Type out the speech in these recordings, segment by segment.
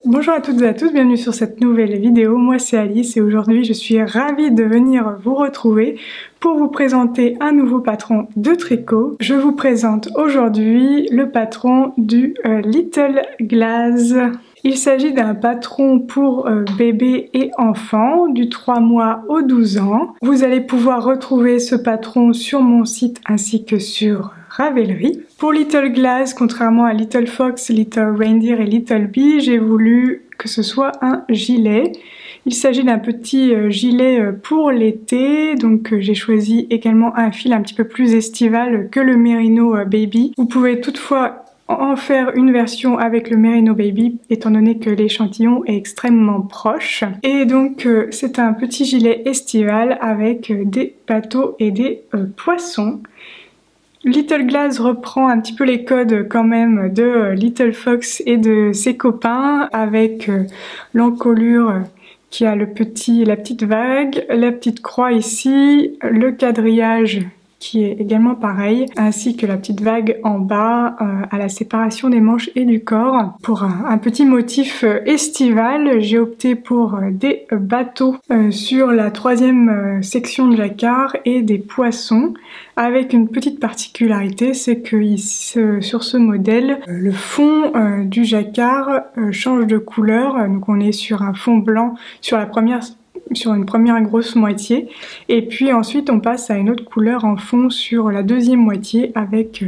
Bonjour à toutes et à tous, bienvenue sur cette nouvelle vidéo. Moi c'est Alice et aujourd'hui je suis ravie de venir vous retrouver pour vous présenter un nouveau patron de tricot. Je vous présente aujourd'hui le patron du Little Glaze. Il s'agit d'un patron pour bébés et enfants du 3 mois au 12 ans. Vous allez pouvoir retrouver ce patron sur mon site ainsi que sur Ravelry. Pour Little Glaze, contrairement à Little Fox, Little Reindeer et Little Bee, j'ai voulu que ce soit un gilet. Il s'agit d'un petit gilet pour l'été, donc j'ai choisi également un fil un petit peu plus estival que le Merino Baby. Vous pouvez toutefois en faire une version avec le Merino Baby étant donné que l'échantillon est extrêmement proche. Et donc c'est un petit gilet estival avec des bateaux et des poissons. Little Glaze reprend un petit peu les codes quand même de Little Fox et de ses copains avec l'encolure qui a la petite vague, la petite croix ici, le quadrillage qui est également pareil, ainsi que la petite vague en bas à la séparation des manches et du corps. Pour un petit motif estival, j'ai opté pour des bateaux sur la troisième section de jacquard et des poissons, avec une petite particularité, c'est que sur ce modèle, le fond du jacquard change de couleur, donc on est sur un fond blanc sur une première grosse moitié et puis ensuite on passe à une autre couleur en fond sur la deuxième moitié avec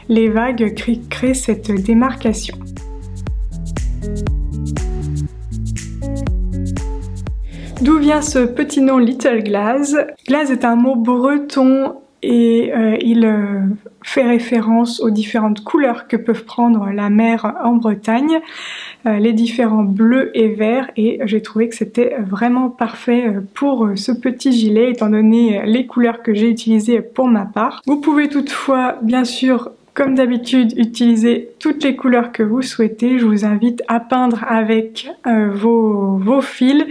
les vagues qui créent cette démarcation. D'où vient ce petit nom Little Glaze? Glaze est un mot breton et il fait référence aux différentes couleurs que peuvent prendre la mer en Bretagne, les différents bleus et verts, et j'ai trouvé que c'était vraiment parfait pour ce petit gilet étant donné les couleurs que j'ai utilisées pour ma part. Vous pouvez toutefois bien sûr comme d'habitude utiliser toutes les couleurs que vous souhaitez. Je vous invite à peindre avec vos fils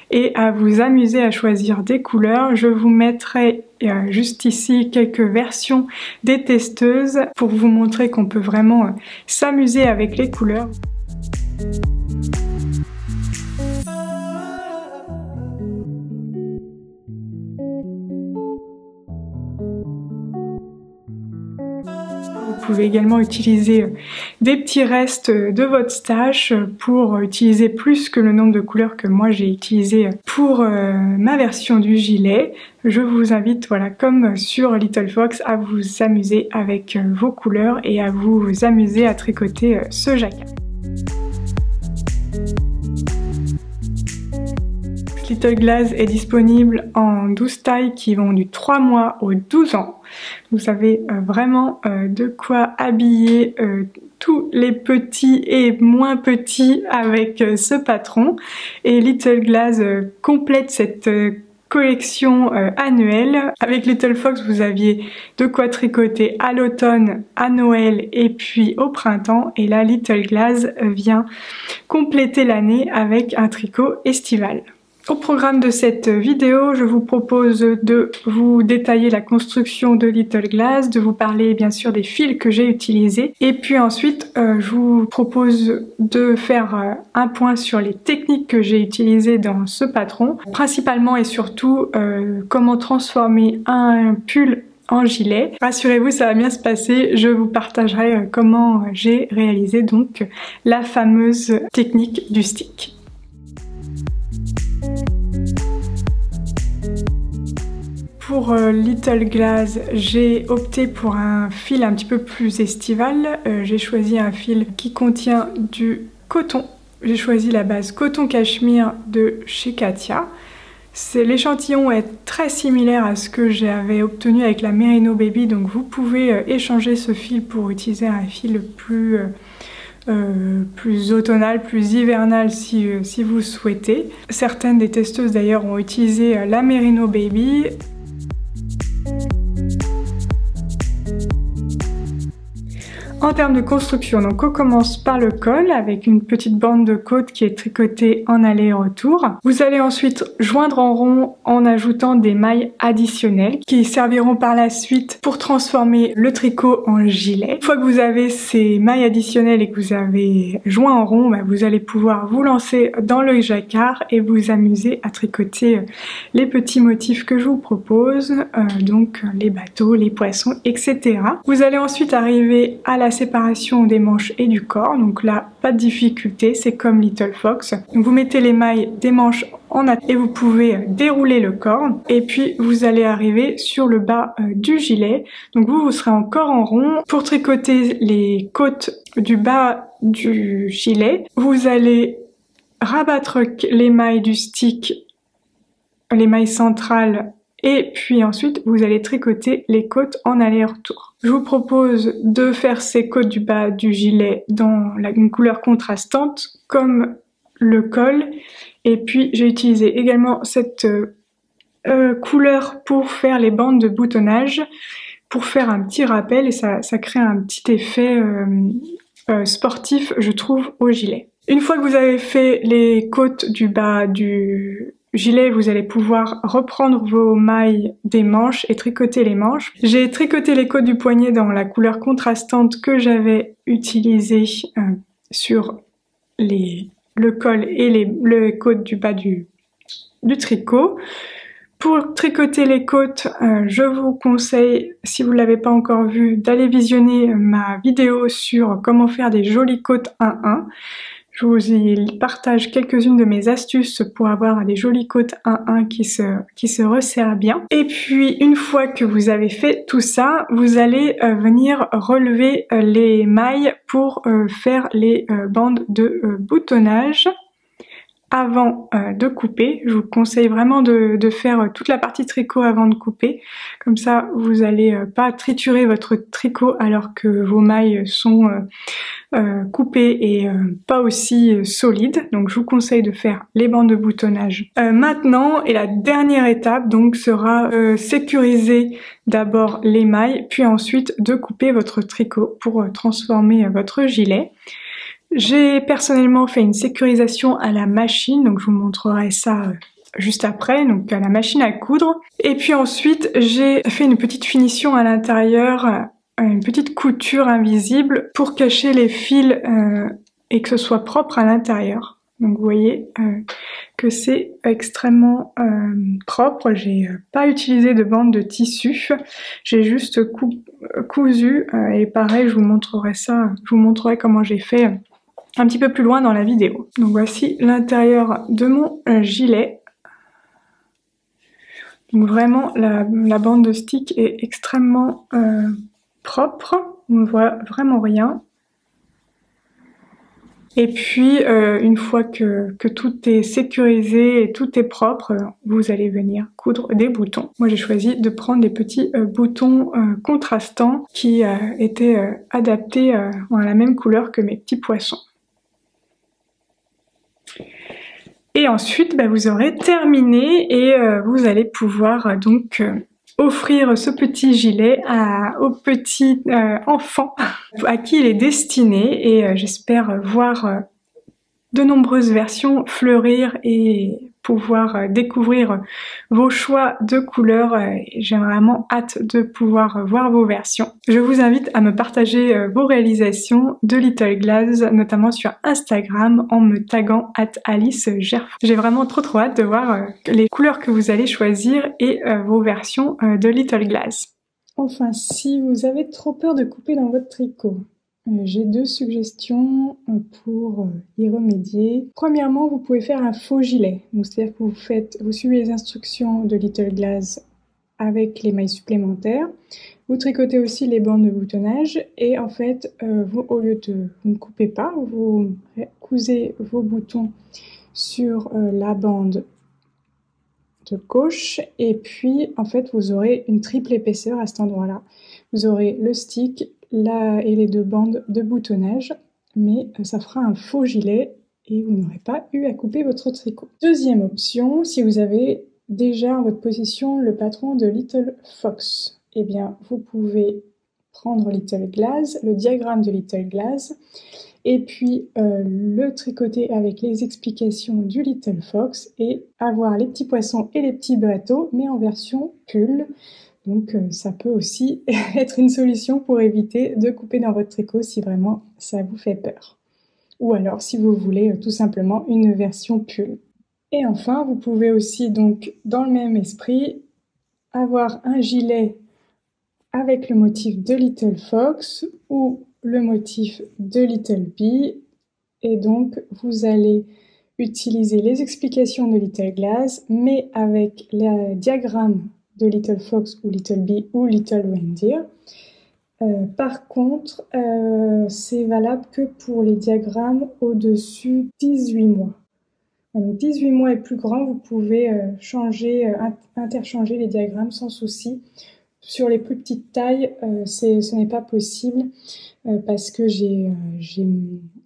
et à vous amuser à choisir des couleurs. Je vous mettrai juste ici quelques versions des testeuses pour vous montrer qu'on peut vraiment s'amuser avec les couleurs. Vous pouvez également utiliser des petits restes de votre stash pour utiliser plus que le nombre de couleurs que moi j'ai utilisé pour ma version du gilet. Je vous invite, voilà, comme sur Little Fox, à vous amuser avec vos couleurs et à vous amuser à tricoter ce jacquard. Little Glaze est disponible en 12 tailles qui vont du 3 mois au 12 ans. Vous avez vraiment de quoi habiller tous les petits et moins petits avec ce patron. Et Little Glaze complète cette collection annuelle. Avec Little Fox, vous aviez de quoi tricoter à l'automne, à Noël et puis au printemps. Et là, Little Glaze vient compléter l'année avec un tricot estival. Au programme de cette vidéo, je vous propose de vous détailler la construction de Little Glaze, de vous parler bien sûr des fils que j'ai utilisés, et puis ensuite je vous propose de faire un point sur les techniques que j'ai utilisées dans ce patron, principalement et surtout comment transformer un pull en gilet. Rassurez-vous, ça va bien se passer, je vous partagerai comment j'ai réalisé donc la fameuse technique du stick. Pour Little Glaze, j'ai opté pour un fil un petit peu plus estival. J'ai choisi un fil qui contient du coton. J'ai choisi la base coton cachemire de chez Katia. L'échantillon est très similaire à ce que j'avais obtenu avec la Merino Baby, donc vous pouvez échanger ce fil pour utiliser un fil plus automnal, plus hivernal si vous souhaitez. Certaines des testeuses d'ailleurs ont utilisé la Merino Baby. En termes de construction, donc on commence par le col avec une petite bande de côte qui est tricotée en aller-retour. Vous allez ensuite joindre en rond en ajoutant des mailles additionnelles qui serviront par la suite pour transformer le tricot en gilet. Une fois que vous avez ces mailles additionnelles et que vous avez joint en rond, vous allez pouvoir vous lancer dans le jacquard et vous amuser à tricoter les petits motifs que je vous propose, donc les bateaux, les poissons, etc. Vous allez ensuite arriver à la séparation des manches et du corps, donc là pas de difficulté, c'est comme Little Fox. Vous mettez les mailles des manches en attente et vous pouvez dérouler le corps, et puis vous allez arriver sur le bas du gilet. Donc vous serez encore en rond. Pour tricoter les côtes du bas du gilet, vous allez rabattre les mailles du stick, les mailles centrales, et puis ensuite vous allez tricoter les côtes en aller-retour. Je vous propose de faire ces côtes du bas du gilet dans une couleur contrastante comme le col, et puis j'ai utilisé également cette couleur pour faire les bandes de boutonnage, pour faire un petit rappel, et ça crée un petit effet sportif, je trouve, au gilet. Une fois que vous avez fait les côtes du bas du gilet, vous allez pouvoir reprendre vos mailles des manches et tricoter les manches. J'ai tricoté les côtes du poignet dans la couleur contrastante que j'avais utilisée sur le col et les côtes du bas du tricot. Pour tricoter les côtes, je vous conseille, si vous ne l'avez pas encore vu, d'aller visionner ma vidéo sur comment faire des jolies côtes 1-1. Je vous y partage quelques-unes de mes astuces pour avoir des jolies côtes 1-1 qui se resserrent bien. Et puis, une fois que vous avez fait tout ça, vous allez venir relever les mailles pour faire les bandes de boutonnage. Avant de couper, je vous conseille vraiment de faire toute la partie tricot avant de couper. Comme ça, vous n'allez pas triturer votre tricot alors que vos mailles sont coupées et pas aussi solides. Donc je vous conseille de faire les bandes de boutonnage. Maintenant, et la dernière étape donc sera sécuriser d'abord les mailles, puis ensuite de couper votre tricot pour transformer votre gilet. J'ai personnellement fait une sécurisation à la machine, donc je vous montrerai ça juste après, donc à la machine à coudre. Et puis ensuite, j'ai fait une petite finition à l'intérieur, une petite couture invisible pour cacher les fils et que ce soit propre à l'intérieur. Donc vous voyez que c'est extrêmement propre. J'ai pas utilisé de bande de tissu, j'ai juste cousu et pareil, je vous montrerai ça, je vous montrerai comment j'ai fait un petit peu plus loin dans la vidéo. Donc voici l'intérieur de mon gilet. Donc vraiment la bande de stick est extrêmement propre, on ne voit vraiment rien. Et puis une fois que tout est sécurisé et tout est propre, vous allez venir coudre des boutons. Moi j'ai choisi de prendre des petits boutons contrastants qui étaient adaptés à la même couleur que mes petits poissons. Et ensuite, vous aurez terminé et vous allez pouvoir donc offrir ce petit gilet au petit enfant à qui il est destiné, et j'espère voir de nombreuses versions fleurir et pouvoir découvrir vos choix de couleurs. J'ai vraiment hâte de pouvoir voir vos versions. Je vous invite à me partager vos réalisations de Little Glaze, notamment sur Instagram en me taguant @AliceGerfou. J'ai vraiment trop hâte de voir les couleurs que vous allez choisir et vos versions de Little Glaze. Enfin, si vous avez trop peur de couper dans votre tricot, j'ai deux suggestions pour y remédier. Premièrement, vous pouvez faire un faux gilet. C'est-à-dire que vous suivez les instructions de Little Glaze avec les mailles supplémentaires. Vous tricotez aussi les bandes de boutonnage et en fait, au lieu de vous ne coupez pas, vous cousez vos boutons sur la bande de gauche, et puis en fait vous aurez une triple épaisseur à cet endroit-là. Vous aurez le stick et les deux bandes de boutonnage, mais ça fera un faux gilet et vous n'aurez pas eu à couper votre tricot. Deuxième option, si vous avez déjà en votre possession le patron de Little Fox, eh bien vous pouvez prendre Little Glass, le diagramme de Little Glass, et puis le tricoter avec les explications du Little Fox et avoir les petits poissons et les petits bateaux, mais en version pull. Donc ça peut aussi être une solution pour éviter de couper dans votre tricot si vraiment ça vous fait peur. Ou alors si vous voulez tout simplement une version pull. Et enfin, vous pouvez aussi donc dans le même esprit avoir un gilet avec le motif de Little Fox ou le motif de Little Bee. Et donc vous allez utiliser les explications de Little Glass, mais avec le diagramme de Little Fox ou Little Bee ou Little Reindeer. Par contre, c'est valable que pour les diagrammes au-dessus 18 mois. Donc 18 mois et plus grand, vous pouvez interchanger les diagrammes sans souci. Sur les plus petites tailles, ce n'est pas possible parce que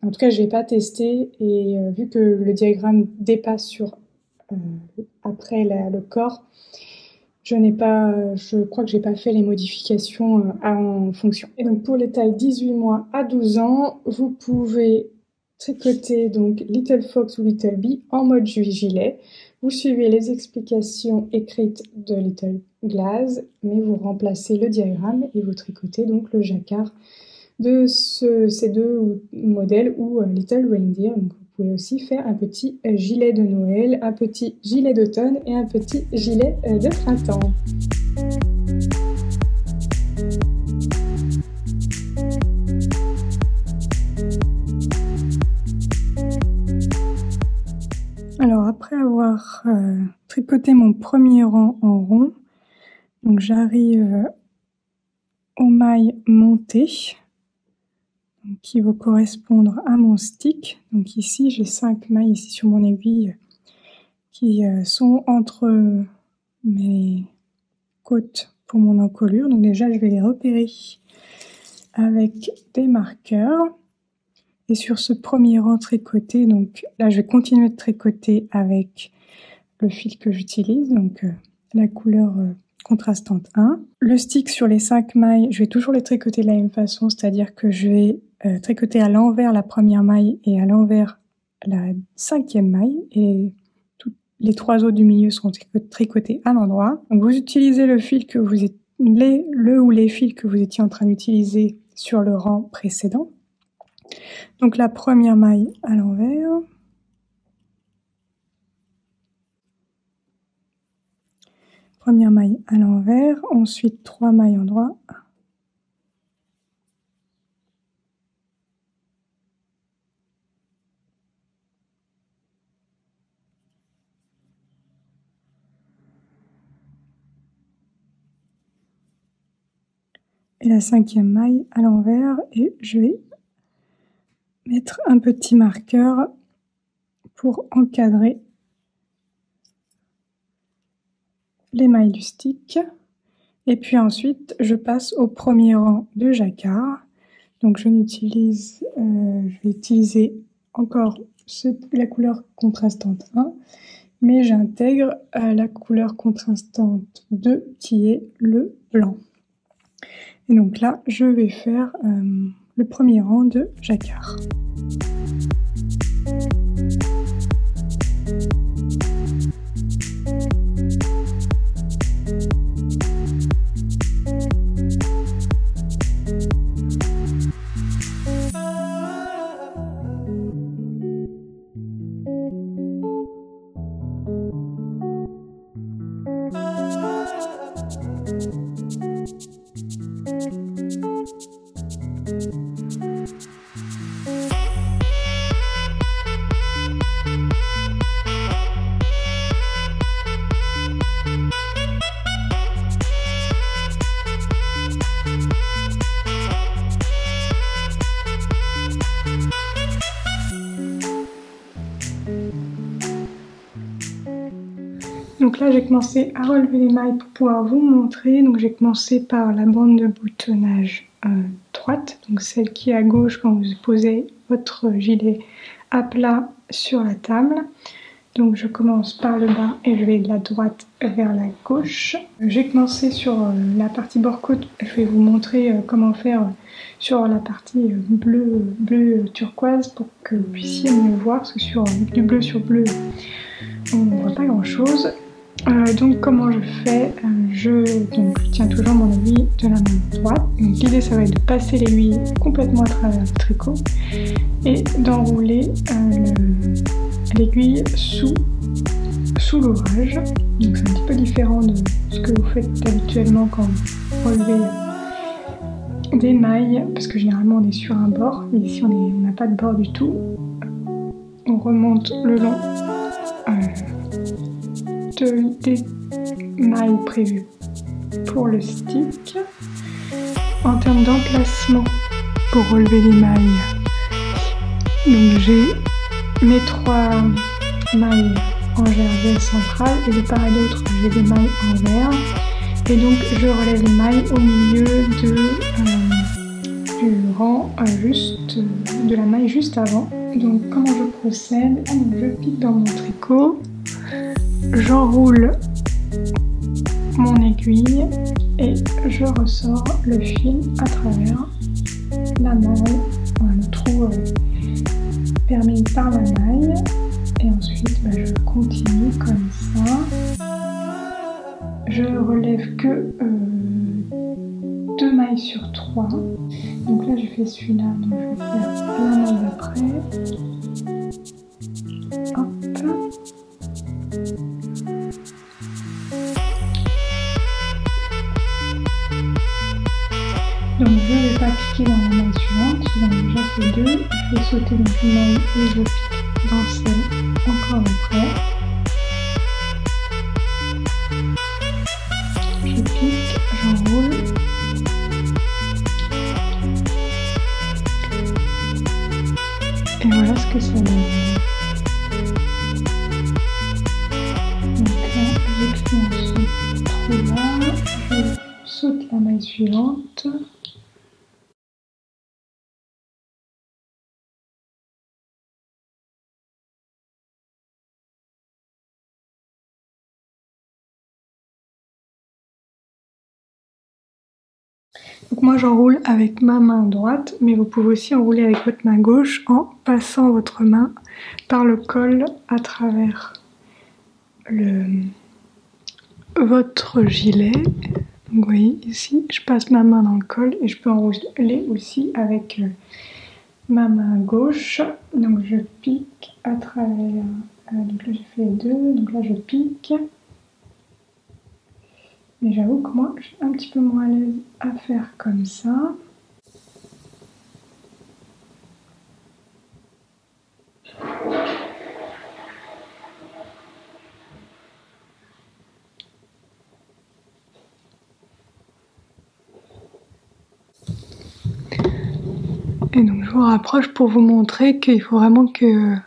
en tout cas, je l'ai pas testé et vu que le diagramme dépasse après le corps, je crois que j'ai pas fait les modifications en fonction. Et donc pour les tailles 18 mois à 12 ans, vous pouvez tricoter donc Little Fox ou Little Bee en mode gilet. Vous suivez les explications écrites de Little Glass, mais vous remplacez le diagramme et vous tricotez donc le jacquard de ces deux modèles ou Little Reindeer. Donc vous pouvez aussi faire un petit gilet de Noël, un petit gilet d'automne et un petit gilet de printemps. Alors après avoir tricoté mon premier rang en rond, donc j'arrive aux mailles montées qui vont correspondre à mon stick. Donc ici j'ai 5 mailles ici sur mon aiguille qui sont entre mes côtes pour mon encolure. Donc déjà je vais les repérer avec des marqueurs. Et sur ce premier rang tricoté, donc là je vais continuer de tricoter avec le fil que j'utilise, donc la couleur contrastante 1. Le stick sur les 5 mailles, je vais toujours les tricoter de la même façon, c'est-à-dire que je vais tricoter à l'envers la première maille et à l'envers la 5e maille, et les 3 autres du milieu seront tricotés à l'endroit. Donc vous utilisez le fil que les fils que vous étiez en train d'utiliser sur le rang précédent. Donc la première maille à l'envers, ensuite 3 mailles endroit, et la 5e maille à l'envers, et je vais mettre un petit marqueur pour encadrer les mailles du stick. Et puis ensuite je passe au premier rang de jacquard. Donc je vais utiliser encore la couleur contrastante 1, mais j'intègre la couleur contrastante 2 qui est le blanc. Et donc là je vais faire le premier rang de jacquard. Donc là j'ai commencé à relever les mailles pour pouvoir vous montrer. Donc j'ai commencé par la bande de boutonnage droite, donc celle qui est à gauche quand vous posez votre gilet à plat sur la table. Donc je commence par le bas et je vais de la droite vers la gauche. J'ai commencé sur la partie bord-côte. Je vais vous montrer comment faire sur la partie bleu turquoise pour que vous puissiez mieux voir, parce que sur du bleu sur bleu, on ne voit pas grand chose. Donc comment je fais, je tiens toujours mon aiguille de la main droite. L'idée ça va être de passer l'aiguille complètement à travers le tricot et d'enrouler l'aiguille sous l'ouvrage. Donc c'est un petit peu différent de ce que vous faites habituellement quand vous relevez des mailles, parce que généralement on est sur un bord, et ici on n'a pas de bord du tout. On remonte le long des mailles prévues pour le stick. En termes d'emplacement pour relever les mailles, donc j'ai mes 3 mailles en jersey central et de part et d'autre j'ai des mailles en vert, et donc je relève les mailles au milieu du rang de la maille juste avant. Donc comment je procède? Je pique dans mon tricot, j'enroule mon aiguille et je ressors le fil à travers la maille, le trou permis par la maille, et ensuite je continue comme ça. Je relève que 2 mailles sur 3. Donc là j'ai fait celui-là, donc je vais faire la maille d'après. Hop. Donc je ne vais pas piquer dans la maille suivante, j'en ai déjà fait 2. Je vais sauter une maille et je pique dans celle encore après. Je pique, j'enroule. Et voilà ce que ça donne. Donc là, j'ai fait ce trou-là, je saute la maille suivante. Donc moi j'enroule avec ma main droite, mais vous pouvez aussi enrouler avec votre main gauche en passant votre main par le col à travers votre gilet. Donc vous voyez ici, je passe ma main dans le col et je peux enrouler aussi avec ma main gauche. Donc je pique à travers, donc là j'ai fait 2, donc là je pique. Mais j'avoue que moi, je suis un petit peu moins à l'aise à faire comme ça. Et donc je vous rapproche pour vous montrer qu'il faut vraiment que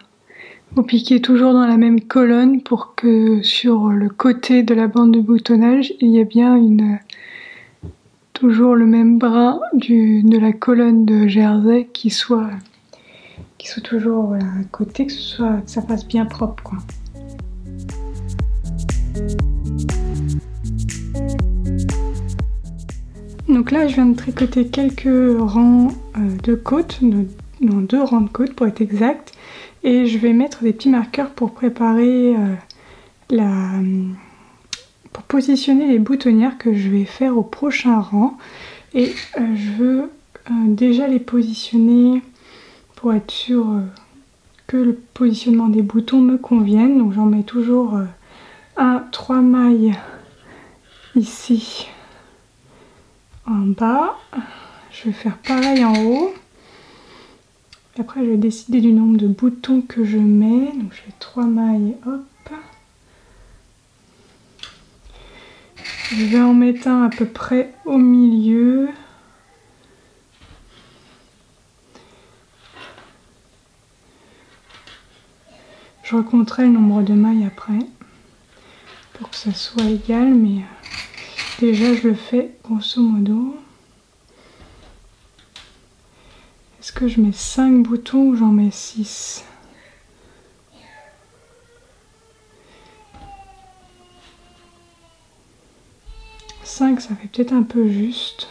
vous piquez toujours dans la même colonne pour que sur le côté de la bande de boutonnage, il y ait bien toujours le même brin de la colonne de jersey qui soit toujours à côté, que ça fasse bien propre, quoi. Donc là je viens de tricoter quelques rangs de côtes, non 2 rangs de côtes pour être exact, et je vais mettre des petits marqueurs pour préparer pour positionner les boutonnières que je vais faire au prochain rang. Et je veux déjà les positionner pour être sûr que le positionnement des boutons me convienne. Donc j'en mets toujours 3 mailles ici en bas. Je vais faire pareil en haut. Et après je vais décider du nombre de boutons que je mets. Donc je fais 3 mailles, hop. Je vais en mettre un à peu près au milieu. Je recompterai le nombre de mailles après pour que ça soit égal, mais déjà je le fais grosso modo. Est-ce que je mets 5 boutons ou j'en mets 6? 5, ça fait peut-être un peu juste.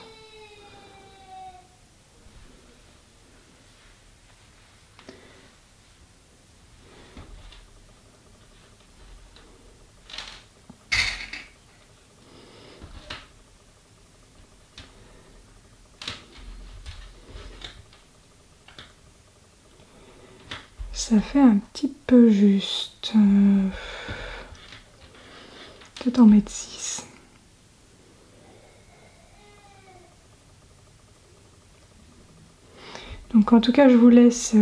Ça fait un petit peu juste. Peut-être en mettre 6. Donc en tout cas, je vous laisse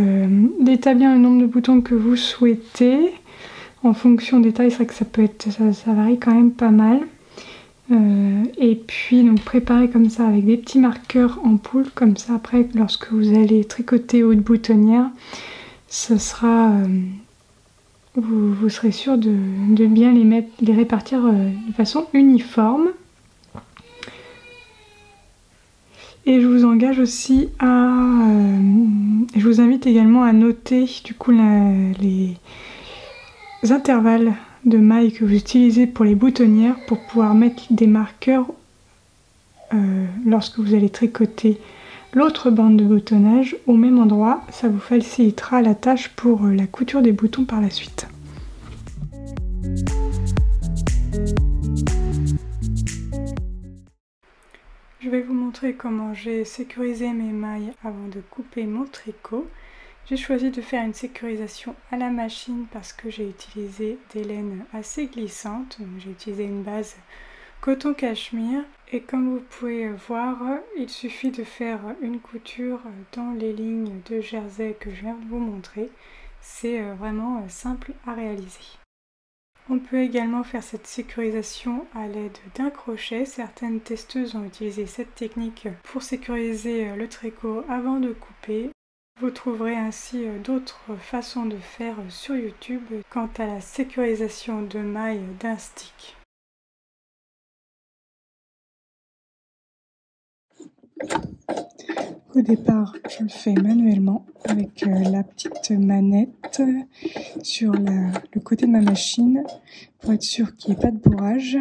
d'établir le nombre de boutons que vous souhaitez. En fonction des tailles, c'est vrai que ça peut être, ça varie quand même pas mal. Et puis donc préparer comme ça avec des petits marqueurs en poule, comme ça après lorsque vous allez tricoter haute boutonnière, ce sera, vous serez sûr de bien les répartir de façon uniforme. Et je vous engage aussi à, je vous invite également à noter du coup les intervalles de mailles que vous utilisez pour les boutonnières pour pouvoir mettre des marqueurs lorsque vous allez tricoter l'autre bande de boutonnage au même endroit. Ça vous facilitera la tâche pour la couture des boutons par la suite. Je vais vous montrer comment j'ai sécurisé mes mailles avant de couper mon tricot. J'ai choisi de faire une sécurisation à la machine parce que j'ai utilisé des laines assez glissantes. J'ai utilisé une base coton cachemire et comme vous pouvez voir, il suffit de faire une couture dans les lignes de jersey que je viens de vous montrer. C'est vraiment simple à réaliser. On peut également faire cette sécurisation à l'aide d'un crochet. Certaines testeuses ont utilisé cette technique pour sécuriser le tricot avant de couper. Vous trouverez ainsi d'autres façons de faire sur YouTube quant à la sécurisation de mailles d'un stick. Au départ, je le fais manuellement avec la petite manette sur le côté de ma machine pour être sûr qu'il n'y ait pas de bourrage.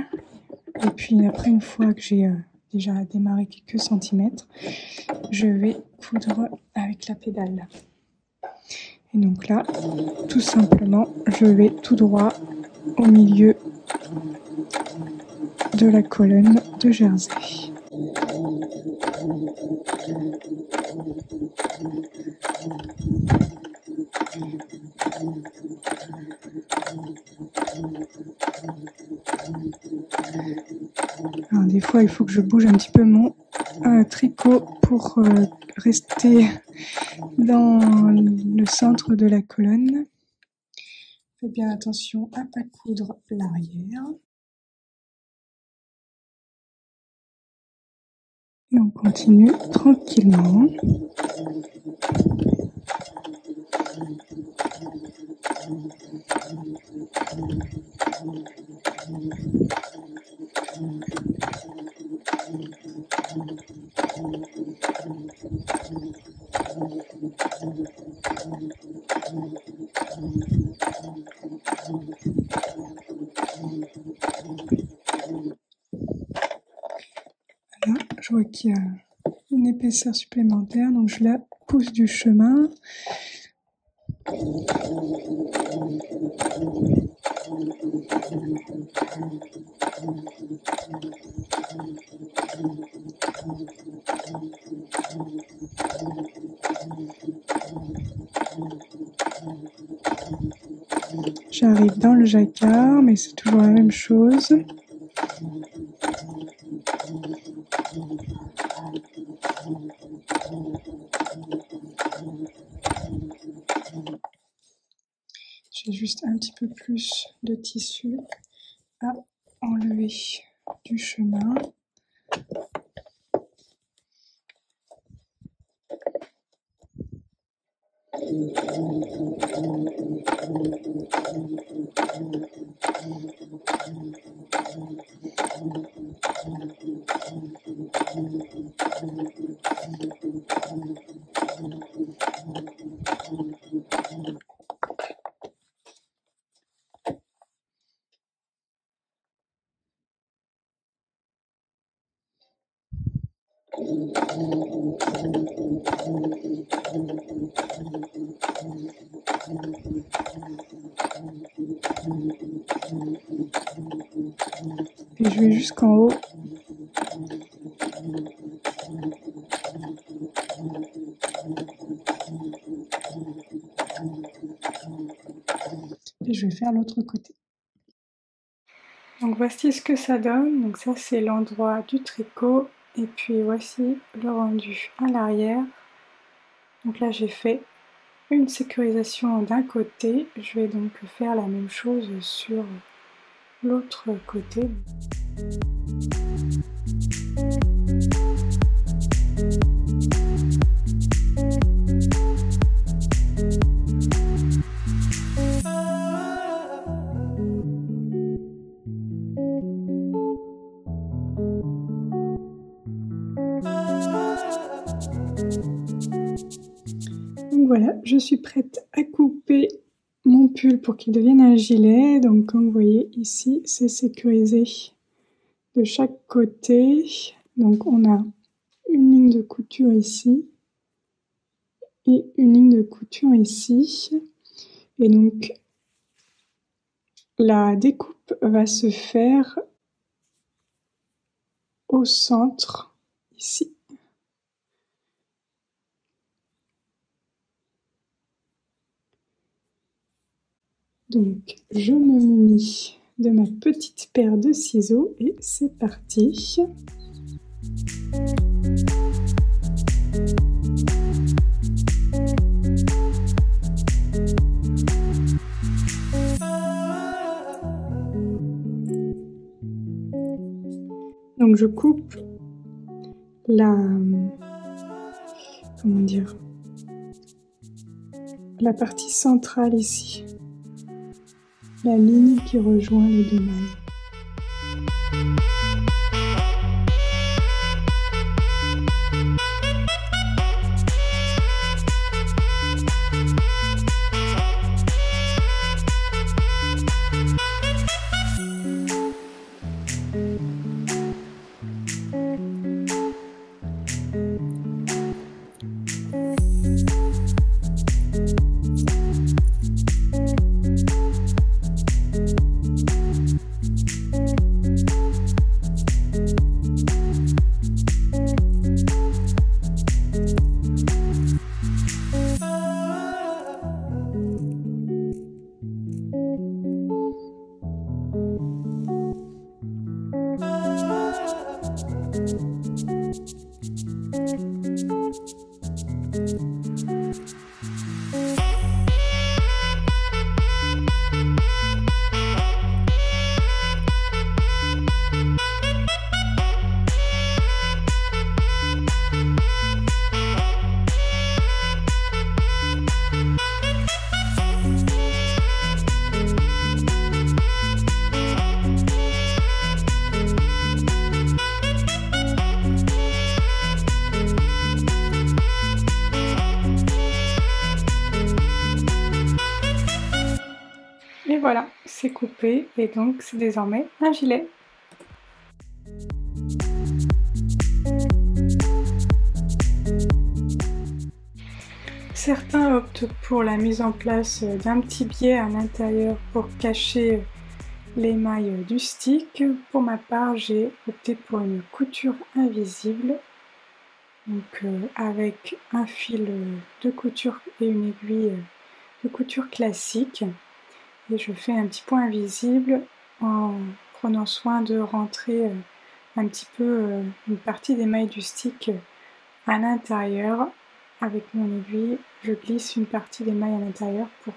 Et puis après, une fois que j'ai déjà démarré quelques centimètres, je vais coudre avec la pédale. Et donc là, tout simplement, je vais tout droit au milieu de la colonne de jersey. Alors, des fois, il faut que je bouge un petit peu mon tricot pour rester dans le centre de la colonne. Faites bien attention à ne pas coudre l'arrière. Et on continue tranquillement. Voilà, je vois qu'il y a une épaisseur supplémentaire, donc je la pousse du chemin. J'arrive dans le jacquard, mais c'est toujours la même chose. J'ai juste un petit peu plus de tissu à enlever du chemin. Et je vais jusqu'en haut. Et je vais faire l'autre côté. Donc voici ce que ça donne. Donc ça c'est l'endroit du tricot. Et puis voici le rendu à l'arrière. Donc là j'ai fait une sécurisation d'un côté. Je vais donc faire la même chose sur l'autre côté. Donc voilà, je suis prête à couper mon pull pour qu'il devienne un gilet. Donc comme vous voyez ici, c'est sécurisé de chaque côté. Donc on a une ligne de couture ici et une ligne de couture ici. Et donc la découpe va se faire au centre ici. Donc je me munis de ma petite paire de ciseaux et c'est parti. Donc je coupe la partie centrale ici, la ligne qui rejoint les deux mailles. Et voilà, c'est coupé et donc c'est désormais un gilet. Certains optent pour la mise en place d'un petit biais à l'intérieur pour cacher les mailles du stick. Pour ma part, j'ai opté pour une couture invisible, donc avec un fil de couture et une aiguille de couture classique. Et je fais un petit point invisible en prenant soin de rentrer un petit peu une partie des mailles du stick à l'intérieur. Avec mon aiguille, je glisse une partie des mailles à l'intérieur pour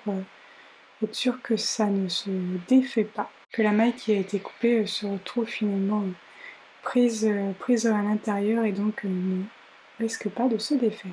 être sûr que ça ne se défait pas, que la maille qui a été coupée se retrouve finalement prise à l'intérieur et donc ne risque pas de se défaire.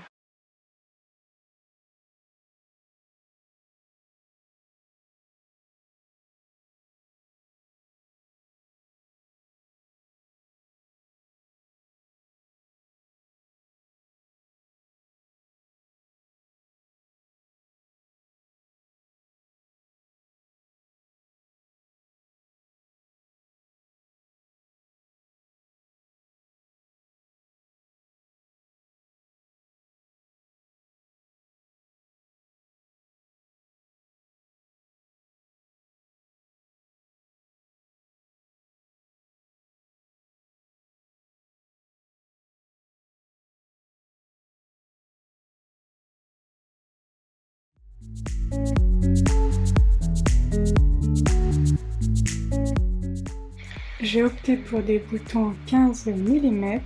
J'ai opté pour des boutons 15 mm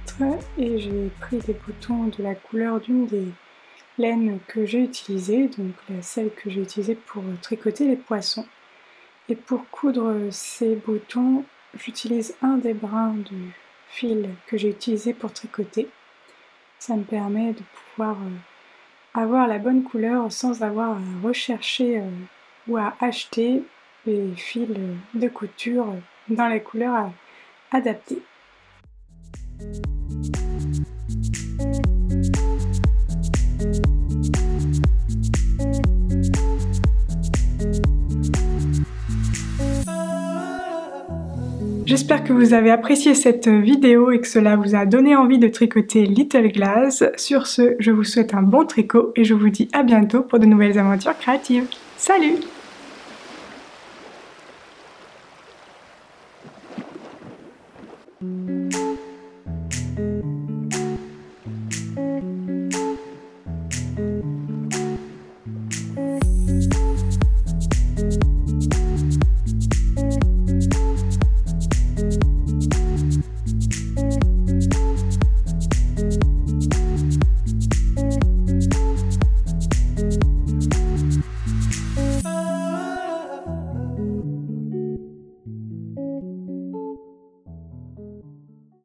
et j'ai pris des boutons de la couleur d'une des laines que j'ai utilisées, donc celle que j'ai utilisée pour tricoter les poissons. Et pour coudre ces boutons, j'utilise un des brins du fil que j'ai utilisé pour tricoter. Ça me permet de pouvoir avoir la bonne couleur sans avoir à rechercher ou à acheter les fils de couture dans les couleurs adaptées. J'espère que vous avez apprécié cette vidéo et que cela vous a donné envie de tricoter Little Glass. Sur ce, je vous souhaite un bon tricot et je vous dis à bientôt pour de nouvelles aventures créatives. Salut!